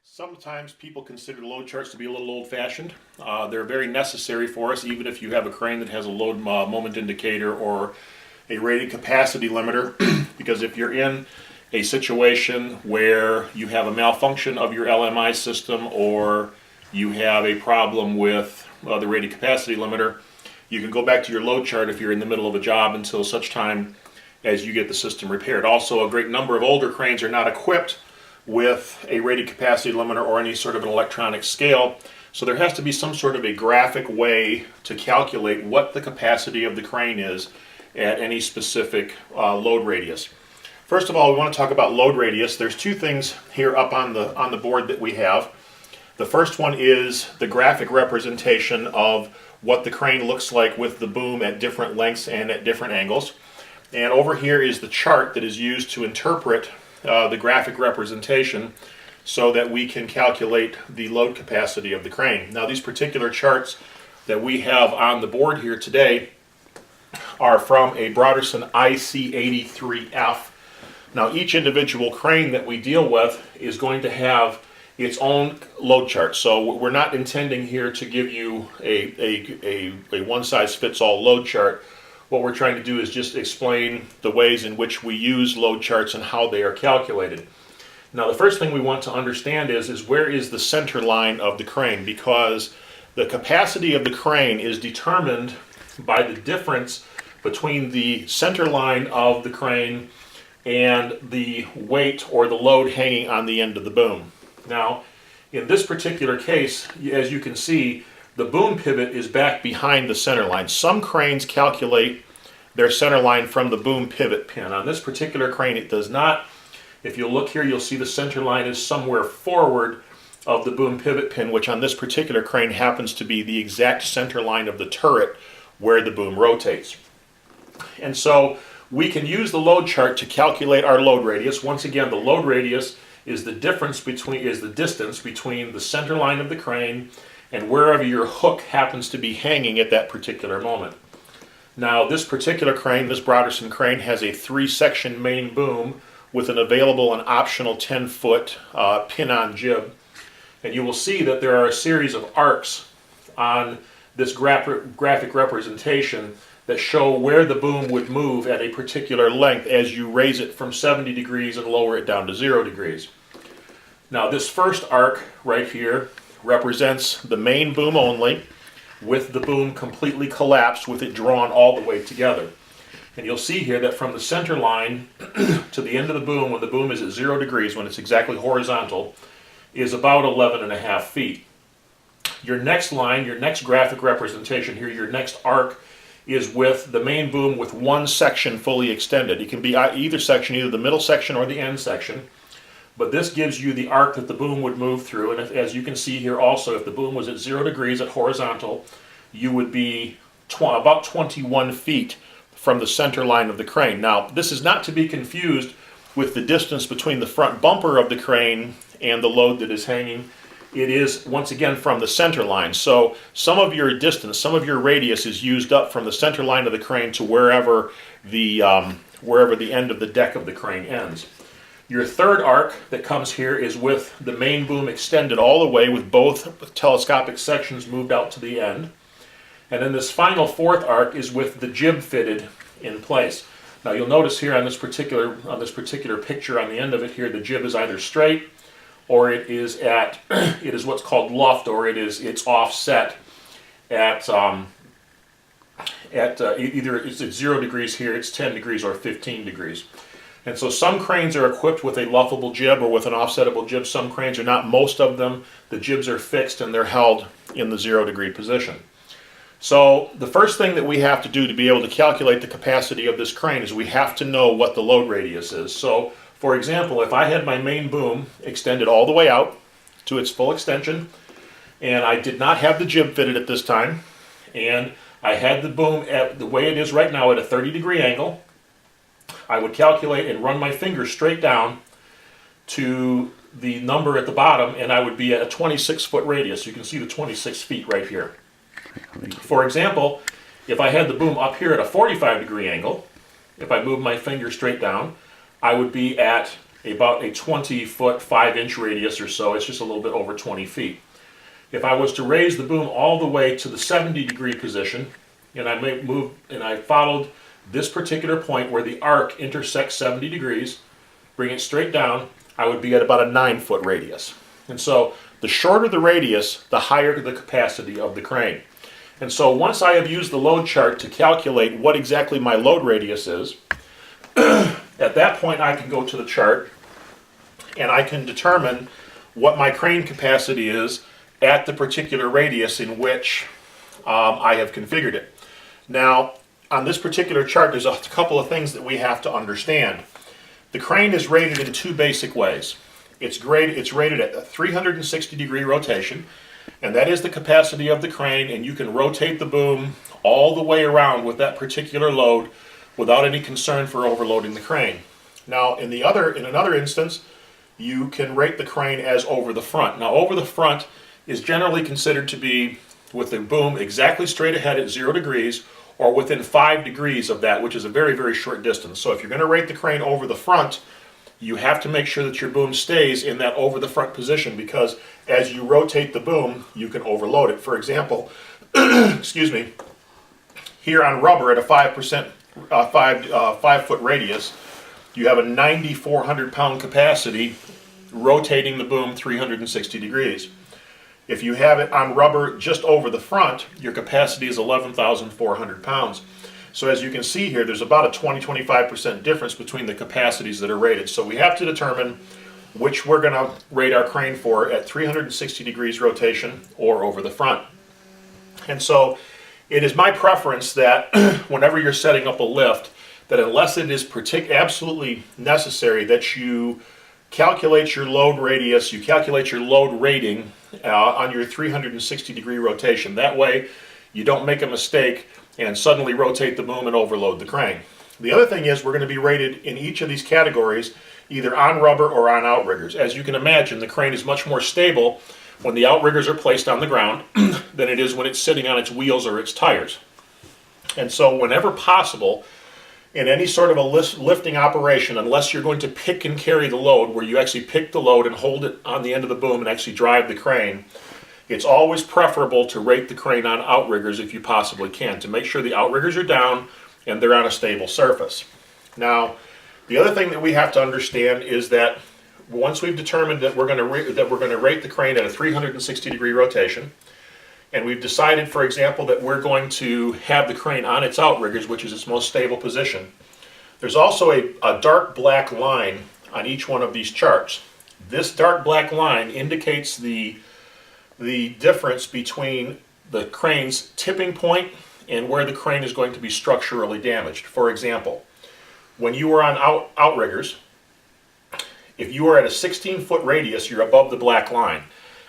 Sometimes people consider load charts to be a little old-fashioned. They're very necessary for us, even if you have a crane that has a load moment indicator or a rated capacity limiter, because if you're in a situation where you have a malfunction of your LMI system or you have a problem with the rated capacity limiter, you can go back to your load chart if you're in the middle of a job until such time as you get the system repaired. Also, a great number of older cranes are not equipped with a rated capacity limiter or any sort of an electronic scale. So there has to be some sort of a graphic way to calculate what the capacity of the crane is at any specific load radius. First of all, we want to talk about load radius. There's two things here up on the board that we have. The first one is the graphic representation of what the crane looks like with the boom at different lengths and at different angles. And over here is the chart that is used to interpret the graphic representation so that we can calculate the load capacity of the crane. Now, these particular charts that we have on the board here today are from a Broderson IC83F. Now, each individual crane that we deal with is going to have its own load chart. So we're not intending here to give you a one-size-fits-all load chart. What we're trying to do is just explain the ways in which we use load charts and how they are calculated. Now, the first thing we want to understand is where is the center line of the crane, because the capacity of the crane is determined by the difference between the center line of the crane and the weight or the load hanging on the end of the boom. Now, in this particular case, as you can see, the boom pivot is back behind the center line. Some cranes calculate their center line from the boom pivot pin. On this particular crane, it does not. If you look here, you'll see the center line is somewhere forward of the boom pivot pin, which on this particular crane happens to be the exact center line of the turret where the boom rotates. And so we can use the load chart to calculate our load radius. Once again, the load radius is the distance between the center line of the crane and wherever your hook happens to be hanging at that particular moment. Now, this particular crane, this Broderson crane, has a 3-section main boom with an available and optional 10-foot pin-on jib. And you will see that there are a series of arcs on this graphic representation that show where the boom would move at a particular length as you raise it from 70 degrees and lower it down to 0 degrees. Now, this first arc right here represents the main boom only, with the boom completely collapsed with it drawn all the way together. And you'll see here that from the center line to the end of the boom, when the boom is at 0 degrees, when it's exactly horizontal, is about 11.5 feet. Your next line, your next graphic representation here, your next arc, is with the main boom with one section fully extended. It can be either section, either the middle section or the end section. But this gives you the arc that the boom would move through. And as you can see here also, if the boom was at 0 degrees at horizontal, you would be about 21 feet from the center line of the crane. Now, this is not to be confused with the distance between the front bumper of the crane and the load that is hanging. It is, once again, from the center line. So some of your distance, some of your radius is used up from the center line of the crane to wherever the end of the deck of the crane ends. Your third arc that comes here is with the main boom extended all the way with both telescopic sections moved out to the end. And then this final fourth arc is with the jib fitted in place. Now, you'll notice here on this particular picture on the end of it here, the jib is either straight or it is what's called luffed, or it's offset at either it's at 0 degrees here, it's 10 degrees or 15 degrees. And so some cranes are equipped with a luffable jib or with an offsettable jib. Some cranes are not. Most of them, the jibs are fixed and they're held in the 0 degree position. So the first thing that we have to do to be able to calculate the capacity of this crane is we have to know what the load radius is. So, for example, if I had my main boom extended all the way out to its full extension, and I did not have the jib fitted at this time, and I had the boom at the way it is right now at a 30-degree angle, I would calculate and run my finger straight down to the number at the bottom, and I would be at a 26-foot radius. You can see the 26 feet right here. For example, if I had the boom up here at a 45-degree angle, if I moved my finger straight down, I would be at about a 20-foot, 5-inch radius or so. It's just a little bit over 20 feet. If I was to raise the boom all the way to the 70-degree position, and I followed this particular point where the arc intersects 70 degrees, bring it straight down, I would be at about a 9-foot radius. And so the shorter the radius, the higher the capacity of the crane. And so once I have used the load chart to calculate what exactly my load radius is, at that point I can go to the chart and I can determine what my crane capacity is at the particular radius in which I have configured it. Now, on this particular chart, there's a couple of things that we have to understand. The crane is rated in two basic ways. It's rated at a 360-degree rotation, and that is the capacity of the crane, and you can rotate the boom all the way around with that particular load without any concern for overloading the crane. Now, in another instance, you can rate the crane as over the front. Now, over the front is generally considered to be with the boom exactly straight ahead at 0 degrees or within 5 degrees of that, which is a very, very short distance. So if you're going to rate the crane over the front, you have to make sure that your boom stays in that over the front position, because as you rotate the boom, you can overload it. For example, excuse me, here on rubber at a 5-foot radius, you have a 9,400 pound capacity rotating the boom 360 degrees. If you have it on rubber just over the front, your capacity is 11,400 pounds. So as you can see here, there's about a 20-25% difference between the capacities that are rated. So we have to determine which we're going to rate our crane for at 360 degrees rotation or over the front. And so it is my preference that whenever you're setting up a lift, that unless it is absolutely necessary, that you calculate your load radius, you calculate your load rating on your 360 degree rotation. That way you don't make a mistake and suddenly rotate the boom and overload the crane. The other thing is we're going to be rated in each of these categories either on rubber or on outriggers. As you can imagine, the crane is much more stable when the outriggers are placed on the ground than it is when it's sitting on its wheels or its tires. And so whenever possible, in any sort of a lifting operation, unless you're going to pick and carry the load, where you actually pick the load and hold it on the end of the boom and actually drive the crane, it's always preferable to rate the crane on outriggers if you possibly can, to make sure the outriggers are down and they're on a stable surface. Now, the other thing that we have to understand is that once we've determined that we're going to rate the crane at a 360 degree rotation, and we've decided, for example, that we're going to have the crane on its outriggers, which is its most stable position, there's also a dark black line on each one of these charts. This dark black line indicates the difference between the crane's tipping point and where the crane is going to be structurally damaged. For example, when you are on outriggers, if you are at a 16-foot radius, you're above the black line.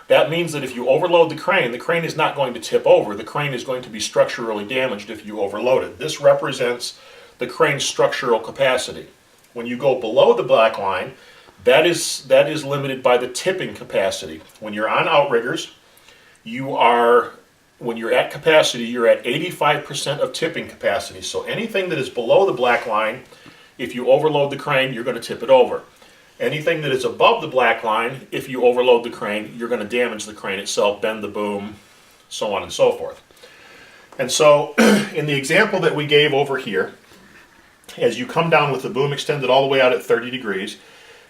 That means that if you overload the crane is not going to tip over. The crane is going to be structurally damaged if you overload it. This represents the crane's structural capacity. When you go below the black line, that is limited by the tipping capacity. When you're on outriggers, when you're at capacity, you're at 85% of tipping capacity. So anything that is below the black line, if you overload the crane, you're going to tip it over. Anything that is above the black line, if you overload the crane, you're going to damage the crane itself, bend the boom, so on and so forth. And so in the example that we gave over here, as you come down with the boom extended all the way out at 30 degrees,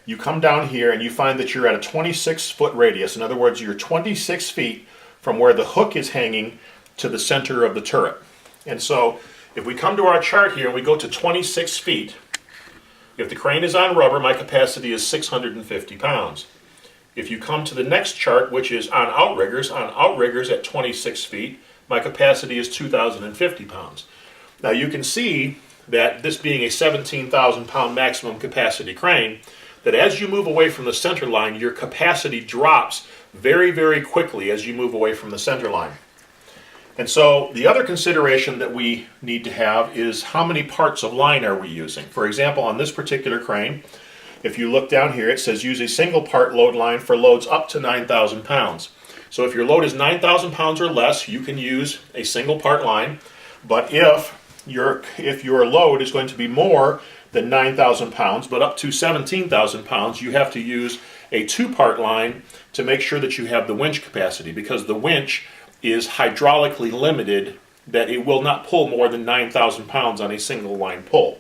you come down here and you find that you're at a 26-foot radius. In other words, you're 26 feet from where the hook is hanging to the center of the turret. And so if we come to our chart here and we go to 26 feet, if the crane is on rubber, my capacity is 650 pounds. If you come to the next chart, which is on outriggers at 26 feet, my capacity is 2,050 pounds. Now you can see that this being a 17,000 pound maximum capacity crane, that as you move away from the center line, your capacity drops very, very quickly as you move away from the center line. And so the other consideration that we need to have is how many parts of line are we using. For example, on this particular crane, if you look down here, it says use a single part load line for loads up to 9,000 pounds. So if your load is 9,000 pounds or less, you can use a single part line. But if your load is going to be more than 9,000 pounds, but up to 17,000 pounds, you have to use a two-part line to make sure that you have the winch capacity, because the winch is hydraulically limited, that it will not pull more than 9,000 pounds on a single line pull.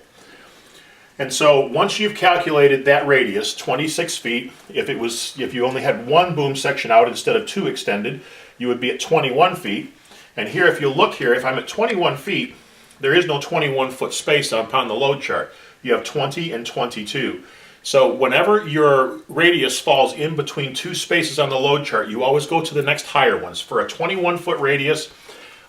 And so once you've calculated that radius, 26 feet, if you only had one boom section out instead of two extended, you would be at 21 feet. And here, if you look here, if I'm at 21 feet, there is no 21-foot space upon the load chart. You have 20 and 22. So whenever your radius falls in between two spaces on the load chart, you always go to the next higher ones. For a 21-foot radius,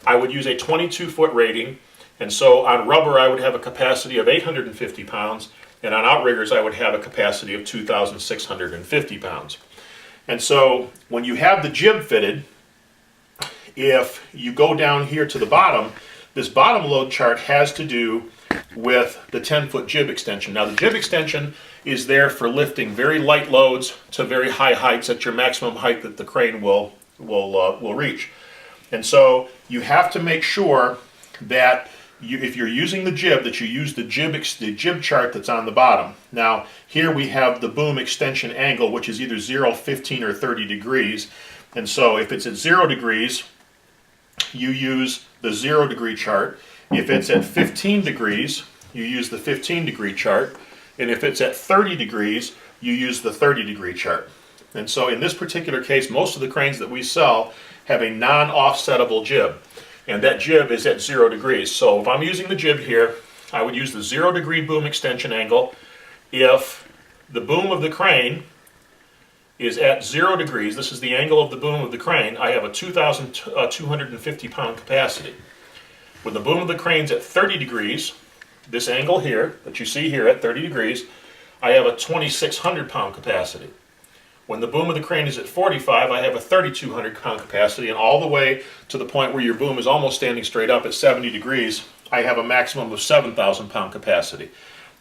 I would use a 22-foot rating. And so on rubber, I would have a capacity of 850 pounds, and on outriggers, I would have a capacity of 2,650 pounds. And so when you have the jib fitted, if you go down here to the bottom, this bottom load chart has to do with the 10-foot jib extension. Now, the jib extension is there for lifting very light loads to very high heights at your maximum height that the crane will reach. And so you have to make sure that if you're using the jib, that you use the jib chart that's on the bottom. Now, here we have the boom extension angle, which is either 0, 15, or 30 degrees. And so if it's at 0 degrees, you use the 0 degree chart. If it's at 15 degrees, you use the 15 degree chart. And if it's at 30 degrees, you use the 30 degree chart. And so in this particular case, most of the cranes that we sell have a non-offsettable jib. And that jib is at 0 degrees. So if I'm using the jib here, I would use the 0 degree boom extension angle. If the boom of the crane is at 0 degrees, this is the angle of the boom of the crane, I have a 2,250 pound capacity. When the boom of the crane's at 30 degrees, this angle here, that you see here at 30 degrees, I have a 2,600 pound capacity. When the boom of the crane is at 45, I have a 3,200 pound capacity, and all the way to the point where your boom is almost standing straight up at 70 degrees, I have a maximum of 7,000 pound capacity.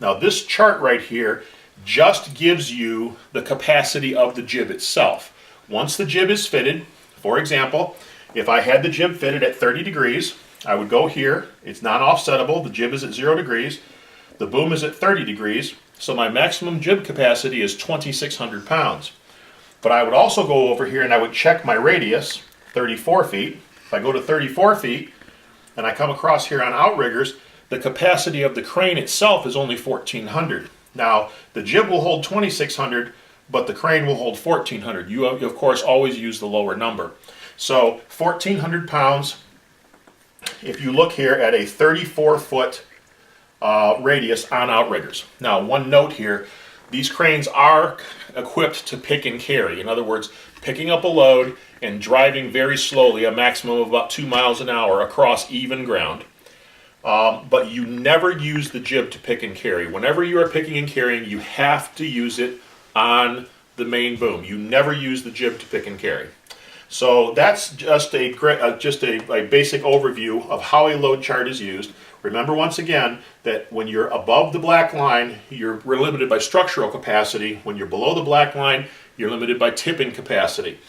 Now, this chart right here just gives you the capacity of the jib itself. Once the jib is fitted, for example, if I had the jib fitted at 30 degrees, I would go here. It's non-offsettable. The jib is at 0 degrees. The boom is at 30 degrees, so my maximum jib capacity is 2,600 pounds. But I would also go over here and I would check my radius, 34 feet. If I go to 34 feet and I come across here on outriggers, the capacity of the crane itself is only 1,400. Now, the jib will hold 2,600, but the crane will hold 1,400. You, of course, always use the lower number. So 1,400 pounds, if you look here at a 34-foot radius on outriggers. Now, one note here, these cranes are equipped to pick and carry. In other words, picking up a load and driving very slowly, a maximum of about 2 miles an hour across even ground. But you never use the jib to pick and carry. Whenever you are picking and carrying, you have to use it on the main boom. You never use the jib to pick and carry. So that's just a basic overview of how a load chart is used. Remember once again that when you're above the black line, we're limited by structural capacity. When you're below the black line, you're limited by tipping capacity.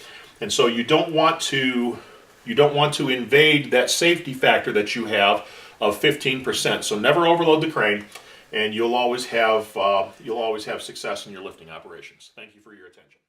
And so you don't want to invade that safety factor that you have of 15%. So never overload the crane, and you'll always have success in your lifting operations. Thank you for your attention.